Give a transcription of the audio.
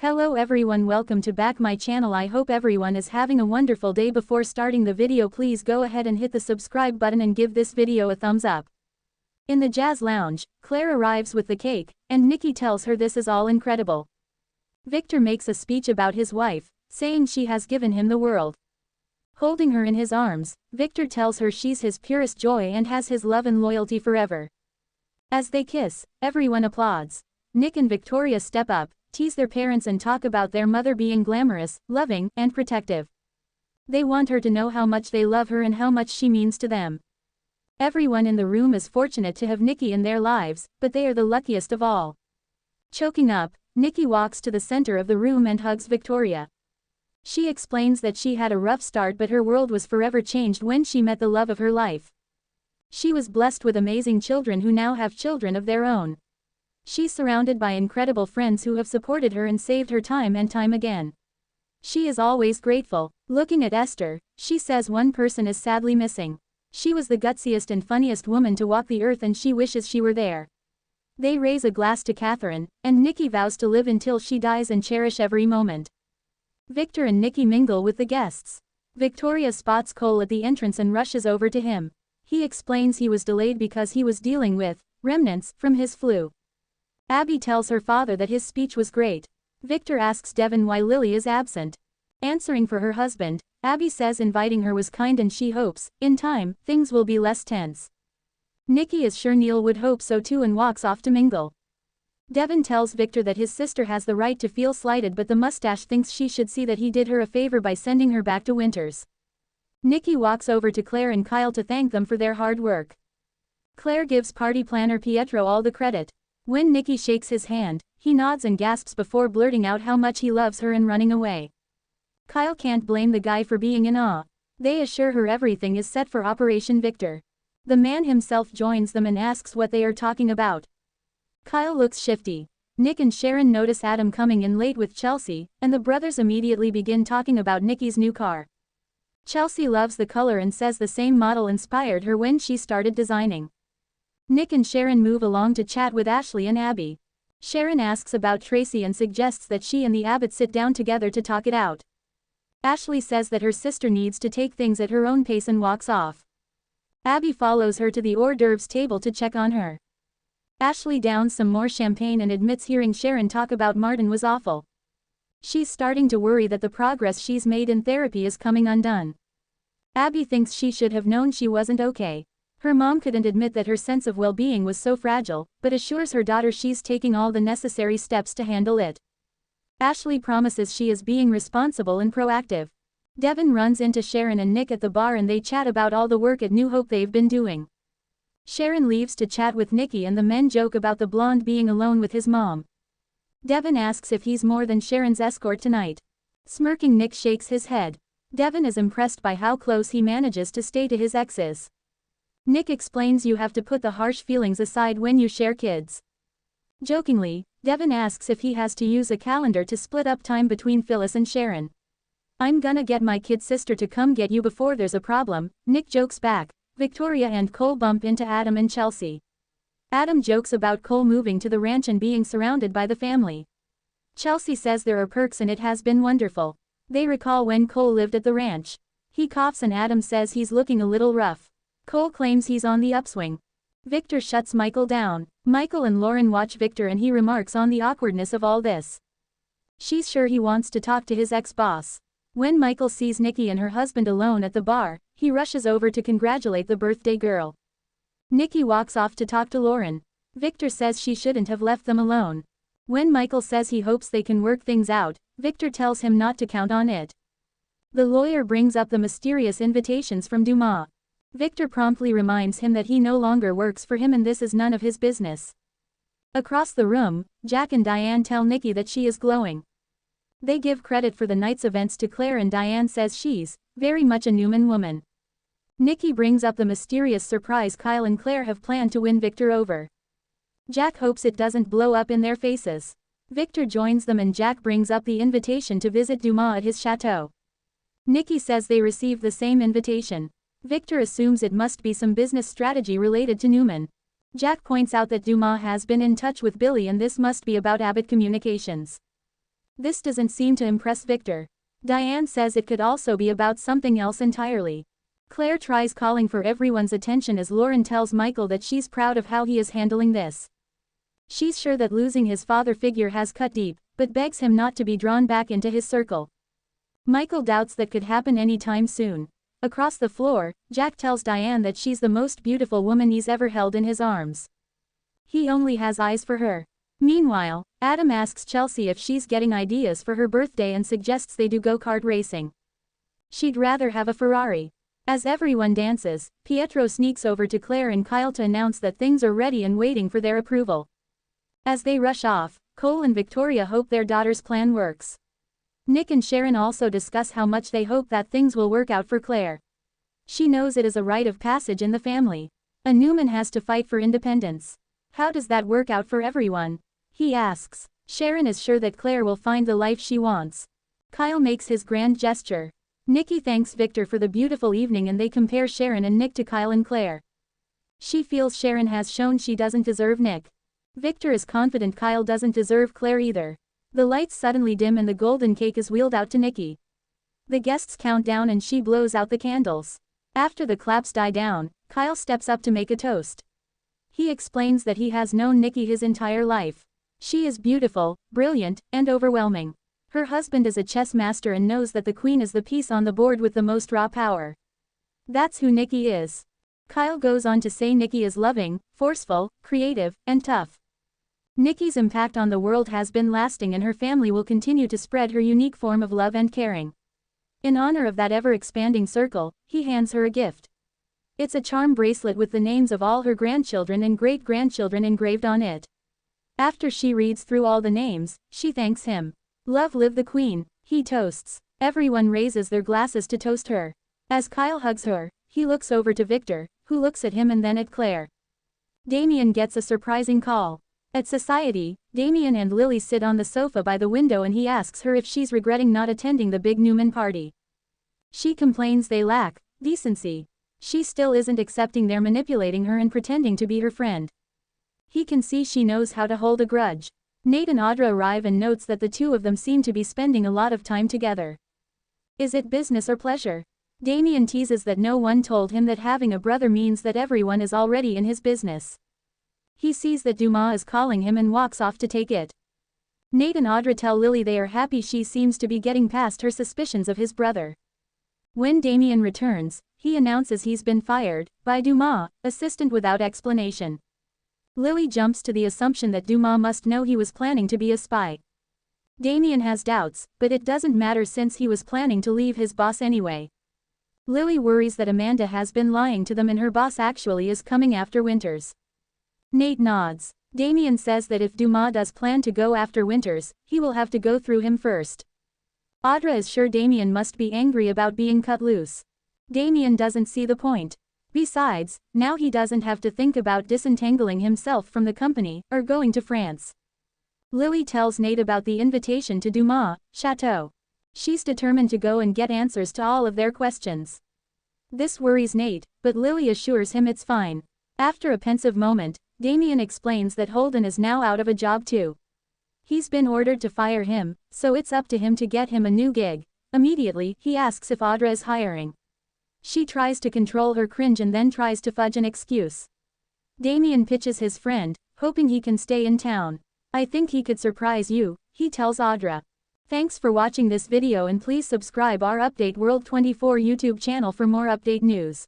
Hello everyone, welcome to back my channel. I hope everyone is having a wonderful day. Before starting the video, please go ahead and hit the subscribe button and give this video a thumbs up. In the jazz lounge, Claire arrives with the cake, and Nikki tells her this is all incredible. Victor makes a speech about his wife, saying she has given him the world. Holding her in his arms, Victor tells her she's his purest joy and has his love and loyalty forever. As they kiss, everyone applauds. Nick and Victoria step up, tease their parents and talk about their mother being glamorous, loving, and protective. They want her to know how much they love her and how much she means to them. Everyone in the room is fortunate to have Nikki in their lives, but they are the luckiest of all. Choking up, Nikki walks to the center of the room and hugs Victoria. She explains that she had a rough start, but her world was forever changed when she met the love of her life. She was blessed with amazing children who now have children of their own. She's surrounded by incredible friends who have supported her and saved her time and time again. She is always grateful. Looking at Esther, she says one person is sadly missing. She was the gutsiest and funniest woman to walk the earth and she wishes she were there. They raise a glass to Catherine, and Nikki vows to live until she dies and cherish every moment. Victor and Nikki mingle with the guests. Victoria spots Cole at the entrance and rushes over to him. He explains he was delayed because he was dealing with remnants from his flu. Abby tells her father that his speech was great. Victor asks Devin why Lily is absent. Answering for her husband, Abby says inviting her was kind and she hopes, in time, things will be less tense. Nikki is sure Neil would hope so too and walks off to mingle. Devin tells Victor that his sister has the right to feel slighted, but the mustache thinks she should see that he did her a favor by sending her back to Winters. Nikki walks over to Claire and Kyle to thank them for their hard work. Claire gives party planner Pietro all the credit. When Nikki shakes his hand, he nods and gasps before blurting out how much he loves her and running away. Kyle can't blame the guy for being in awe. They assure her everything is set for Operation Victor. The man himself joins them and asks what they are talking about. Kyle looks shifty. Nick and Sharon notice Adam coming in late with Chelsea, and the brothers immediately begin talking about Nikki's new car. Chelsea loves the color and says the same model inspired her when she started designing. Nick and Sharon move along to chat with Ashley and Abby. Sharon asks about Tracy and suggests that she and the Abbott sit down together to talk it out. Ashley says that her sister needs to take things at her own pace and walks off. Abby follows her to the hors d'oeuvres table to check on her. Ashley downs some more champagne and admits hearing Sharon talk about Martin was awful. She's starting to worry that the progress she's made in therapy is coming undone. Abby thinks she should have known she wasn't okay. Her mom couldn't admit that her sense of well-being was so fragile, but assures her daughter she's taking all the necessary steps to handle it. Ashley promises she is being responsible and proactive. Devin runs into Sharon and Nick at the bar and they chat about all the work at New Hope they've been doing. Sharon leaves to chat with Nikki and the men joke about the blonde being alone with his mom. Devin asks if he's more than Sharon's escort tonight. Smirking, Nick shakes his head. Devin is impressed by how close he manages to stay to his exes. Nick explains you have to put the harsh feelings aside when you share kids. Jokingly, Devin asks if he has to use a calendar to split up time between Phyllis and Sharon. I'm gonna get my kid sister to come get you before there's a problem, Nick jokes back. Victoria and Cole bump into Adam and Chelsea. Adam jokes about Cole moving to the ranch and being surrounded by the family. Chelsea says there are perks and it has been wonderful. They recall when Cole lived at the ranch. He coughs and Adam says he's looking a little rough. Cole claims he's on the upswing. Victor shuts Michael down. Michael and Lauren watch Victor and he remarks on the awkwardness of all this. She's sure he wants to talk to his ex-boss. When Michael sees Nikki and her husband alone at the bar, he rushes over to congratulate the birthday girl. Nikki walks off to talk to Lauren. Victor says she shouldn't have left them alone. When Michael says he hopes they can work things out, Victor tells him not to count on it. The lawyer brings up the mysterious invitations from Dumas. Victor promptly reminds him that he no longer works for him and this is none of his business. Across the room, Jack and Diane tell Nikki that she is glowing. They give credit for the night's events to Claire and Diane says she's very much a Newman woman. Nikki brings up the mysterious surprise Kyle and Claire have planned to win Victor over. Jack hopes it doesn't blow up in their faces. Victor joins them and Jack brings up the invitation to visit Dumas at his chateau. Nikki says they received the same invitation. Victor assumes it must be some business strategy related to Newman. Jack points out that Dumas has been in touch with Billy and this must be about Abbott Communications. This doesn't seem to impress Victor. Diane says it could also be about something else entirely. Claire tries calling for everyone's attention as Lauren tells Michael that she's proud of how he is handling this. She's sure that losing his father figure has cut deep, but begs him not to be drawn back into his circle. Michael doubts that could happen anytime soon. Across the floor, Jack tells Diane that she's the most beautiful woman he's ever held in his arms. He only has eyes for her. Meanwhile, Adam asks Chelsea if she's getting ideas for her birthday and suggests they do go-kart racing. She'd rather have a Ferrari. As everyone dances, Pietro sneaks over to Claire and Kyle to announce that things are ready and waiting for their approval. As they rush off, Cole and Victoria hope their daughter's plan works. Nick and Sharon also discuss how much they hope that things will work out for Claire. She knows it is a rite of passage in the family. A Newman has to fight for independence. How does that work out for everyone? He asks. Sharon is sure that Claire will find the life she wants. Kyle makes his grand gesture. Nikki thanks Victor for the beautiful evening and they compare Sharon and Nick to Kyle and Claire. She feels Sharon has shown she doesn't deserve Nick. Victor is confident Kyle doesn't deserve Claire either. The lights suddenly dim and the golden cake is wheeled out to Nikki. The guests count down and she blows out the candles. After the claps die down, Kyle steps up to make a toast. He explains that he has known Nikki his entire life. She is beautiful, brilliant, and overwhelming. Her husband is a chess master and knows that the queen is the piece on the board with the most raw power. That's who Nikki is. Kyle goes on to say Nikki is loving, forceful, creative, and tough. Nikki's impact on the world has been lasting and her family will continue to spread her unique form of love and caring. In honor of that ever-expanding circle, he hands her a gift. It's a charm bracelet with the names of all her grandchildren and great-grandchildren engraved on it. After she reads through all the names, she thanks him. Long live the Queen, he toasts. Everyone raises their glasses to toast her. As Kyle hugs her, he looks over to Victor, who looks at him and then at Claire. Damien gets a surprising call. At Society, Damien and Lily sit on the sofa by the window and he asks her if she's regretting not attending the big Newman party. She complains they lack decency. She still isn't accepting they're manipulating her and pretending to be her friend. He can see she knows how to hold a grudge. Nate and Audra arrive and notes that the two of them seem to be spending a lot of time together. Is it business or pleasure? Damien teases that no one told him that having a brother means that everyone is already in his business. He sees that Dumas is calling him and walks off to take it. Nate and Audra tell Lily they are happy she seems to be getting past her suspicions of his brother. When Damien returns, he announces he's been fired by Dumas, assistant without explanation. Lily jumps to the assumption that Dumas must know he was planning to be a spy. Damien has doubts, but it doesn't matter since he was planning to leave his boss anyway. Lily worries that Amanda has been lying to them and her boss actually is coming after Winters. Nate nods. Damien says that if Dumas does plan to go after Winters, he will have to go through him first. Audra is sure Damien must be angry about being cut loose. Damien doesn't see the point. Besides, now he doesn't have to think about disentangling himself from the company, or going to France. Lily tells Nate about the invitation to Dumas' chateau. She's determined to go and get answers to all of their questions. This worries Nate, but Lily assures him it's fine. After a pensive moment, Damien explains that Holden is now out of a job too. He's been ordered to fire him, so it's up to him to get him a new gig. Immediately, he asks if Audra is hiring. She tries to control her cringe and then tries to fudge an excuse. Damien pitches his friend, hoping he can stay in town. I think he could surprise you, he tells Audra. Thanks for watching this video and please subscribe our Update World 24 YouTube channel for more update news.